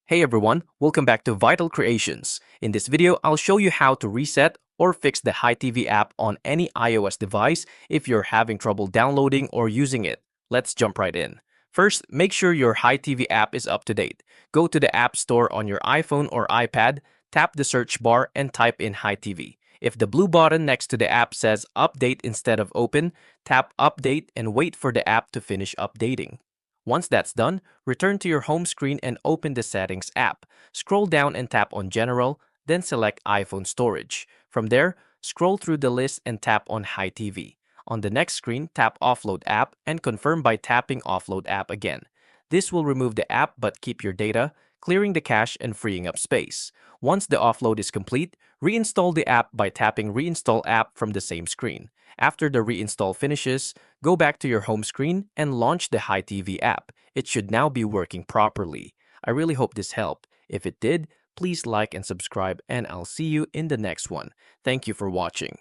Hey everyone, welcome back to Vital Creations. In this video, I'll show you how to reset or fix the HiTV app on any iOS device if you're having trouble downloading or using it. Let's jump right in. First, make sure your HiTV app is up to date. Go to the App Store on your iPhone or iPad, tap the search bar and type in HiTV. If the blue button next to the app says Update instead of Open, tap Update and wait for the app to finish updating. Once that's done, return to your home screen and open the Settings app. Scroll down and tap on General, then select iPhone Storage. From there, scroll through the list and tap on HiTV. On the next screen, tap Offload app and confirm by tapping Offload app again. This will remove the app but keep your data, clearing the cache and freeing up space. Once the offload is complete, reinstall the app by tapping Reinstall app from the same screen. After the reinstall finishes, go back to your home screen and launch the HiTV app. It should now be working properly. I really hope this helped. If it did, please like and subscribe and I'll see you in the next one. Thank you for watching.